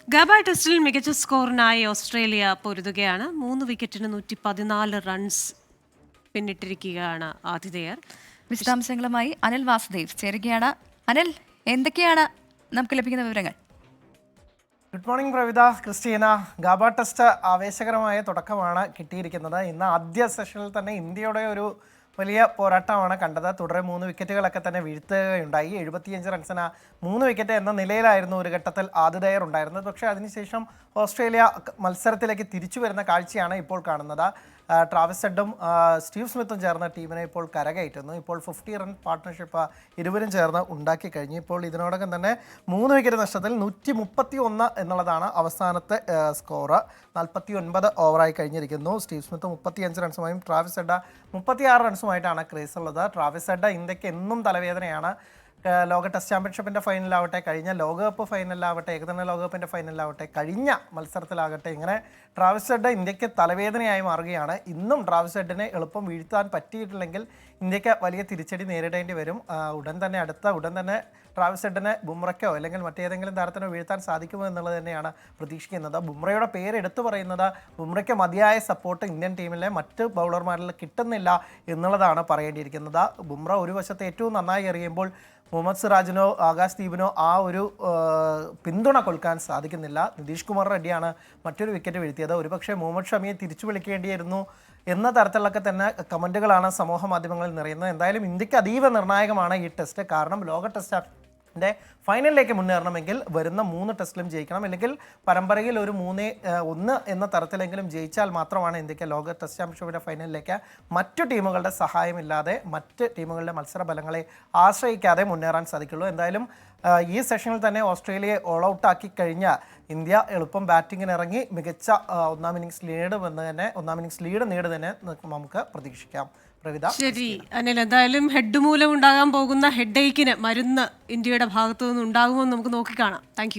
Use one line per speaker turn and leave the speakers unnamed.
GABA ടെസ്റ്റിൽ മികച്ച സ്കോറിനായി Australia പൊരുതുകയാണ്. 3 വിക്കറ്റിന് 114 റൺസ് പിന്നിട്ടിരിക്കുകയാണ് ആതിഥേയർ.
വിശദാംശങ്ങളുമായി അനിൽ വാസുദേവ് ചേരുകയാണ്. അനിൽ, എന്തൊക്കെയാണ് നമുക്ക് ലഭിക്കുന്ന വിവരങ്ങൾ?
Good morning Pravitha, Christina. Gabba test ആവേശകരമായ തുടക്കമാണ് കിട്ടിയിരിക്കുന്നത്. ഇന്ന് ആദ്യ സെഷനിൽ തന്നെ ഇന്ത്യയുടെ ഒരു വലിയ പോരാട്ടമാണ് കണ്ടത്. തുടരെ 3 വിക്കറ്റുകളൊക്കെ തന്നെ വീഴ്ത്തുകയുണ്ടായി. 75 റൺസിന് 3 വിക്കറ്റ് എന്ന നിലയിലായിരുന്നു ഒരു ഘട്ടത്തിൽ ആതിഥേയർ ഉണ്ടായിരുന്നത്. പക്ഷേ അതിനുശേഷം ഓസ്ട്രേലിയ മത്സരത്തിലേക്ക് തിരിച്ചു വരുന്ന കാഴ്ചയാണ് ഇപ്പോൾ കാണുന്നത്. ട്രാവിസ് ഹെഡും സ്റ്റീവ് സ്മിത്തും ചേർന്ന ടീമിനെ ഇപ്പോൾ കരകയറ്റുന്നു. ഇപ്പോൾ 50 റൺ പാർട്ട്ണർഷിപ്പ് ഇരുവരും ചേർന്ന് ഉണ്ടാക്കി കഴിഞ്ഞു. ഇപ്പോൾ ഇതിനോടകം തന്നെ 3 വിക്കറ്റ് നഷ്ടത്തിൽ 131 എന്നുള്ളതാണ് അവസാനത്തെ സ്കോറ്. 49 ഓവറായി കഴിഞ്ഞിരിക്കുന്നു. സ്റ്റീവ് സ്മിത്ത് 35 റൺസുമായും ട്രാവിസ് ഹെഡ് 36 റൺസുമായിട്ടാണ് ക്രീസുള്ളത്. ട്രാവിസ് ഹെഡ് ഇന്ത്യക്ക് എന്നും തലവേദനയാണ്. ലോക ടെസ്റ്റ് ചാമ്പ്യൻഷിപ്പിൻ്റെ ഫൈനലാവട്ടെ, കഴിഞ്ഞ ലോകകപ്പ് ഫൈനലാവട്ടെ, ഏകദിന ലോകകപ്പിൻ്റെ ഫൈനലാവട്ടെ, കഴിഞ്ഞ മത്സരത്തിലാകട്ടെ, ഇങ്ങനെ ട്രാവിസ് ഹെഡ് ഇന്ത്യക്ക് തലവേദനയായി മാറുകയാണ്. ഇന്നും ട്രാവിസ് ഹെഡിനെ എളുപ്പം വീഴ്ത്താൻ പറ്റിയിട്ടില്ലെങ്കിൽ ഇന്ത്യക്ക് വലിയ തിരിച്ചടി നേരിടേണ്ടി വരും. ഉടൻ തന്നെ ട്രാവിസ് ഹെഡിനെ ബുംറയ്ക്കോ അല്ലെങ്കിൽ മറ്റേതെങ്കിലും താരത്തിനോ വീഴ്ത്താൻ സാധിക്കുമോ എന്നുള്ളത് തന്നെയാണ് പ്രതീക്ഷിക്കുന്നത്. ബുംറയുടെ പേര് എടുത്തു പറയുന്നത് ബുംറയ്ക്ക് മതിയായ സപ്പോർട്ട് ഇന്ത്യൻ ടീമിലെ മറ്റ് ബൗളർമാരിൽ കിട്ടുന്നില്ല എന്നുള്ളതാണ് പറയേണ്ടിയിരിക്കുന്നത്. ബുംറ ഒരു വശത്ത് ഏറ്റവും നന്നായി എറിയുമ്പോൾ മുഹമ്മദ് സിറാജിനോ ആകാശ് ദീപിനോ ആ ഒരു പിന്തുണ കൊടുക്കാൻ സാധിക്കുന്നില്ല. നിതീഷ് കുമാർ റെഡ്ഡിയാണ് മറ്റൊരു വിക്കറ്റ് വീഴ്ത്തിയത്. ഒരുപക്ഷെ മുഹമ്മദ് ഷമിയെ തിരിച്ചു വിളിക്കേണ്ടിയിരുന്നു എന്ന തരത്തിലൊക്കെ തന്നെ കമൻറ്റുകളാണ് സമൂഹ മാധ്യമങ്ങളിൽ നിറയുന്നത്. എന്തായാലും ഇന്ത്യക്ക് അതീവ നിർണായകമാണ് ഈ ടെസ്റ്റ്. കാരണം ലോക ടെസ്റ്റ് ഫൈനലിലേക്ക് മുന്നേറണമെങ്കിൽ വരുന്ന 3 ടെസ്റ്റിലും ജയിക്കണം. അല്ലെങ്കിൽ പരമ്പരയിൽ ഒരു 3-1 എന്ന തരത്തിലെങ്കിലും ജയിച്ചാൽ മാത്രമാണ് ഇന്ത്യക്ക് ലോക ടെസ്റ്റ് ചാമ്പ്യൻഷിപ്പിൻ്റെ ഫൈനലിലേക്ക് മറ്റു ടീമുകളുടെ സഹായമില്ലാതെ, മറ്റ് ടീമുകളുടെ മത്സരഫലങ്ങളെ ആശ്രയിക്കാതെ മുന്നേറാൻ സാധിക്കുള്ളൂ. എന്തായാലും ഈ സെഷനിൽ തന്നെ ഓസ്ട്രേലിയയെ ഓൾ ഔട്ടാക്കി കഴിഞ്ഞ ഇന്ത്യ എളുപ്പം ബാറ്റിങ്ങിന് ഇറങ്ങി മികച്ച ഒന്നാം ഇന്നിങ്സ് ലീഡ് നേടുന്നതിനെ നമുക്ക് പ്രതീക്ഷിക്കാം.
ശരി അനിൽ, എന്തായാലും ഹെഡ് മൂലം ഉണ്ടാകാൻ പോകുന്ന ഹെഡ് ഏക്കിന് മരുന്ന് ഇന്ത്യയുടെ ഭാഗത്തു നിന്ന് ഉണ്ടാകുമെന്ന് നമുക്ക് നോക്കിക്കാണാം. താങ്ക്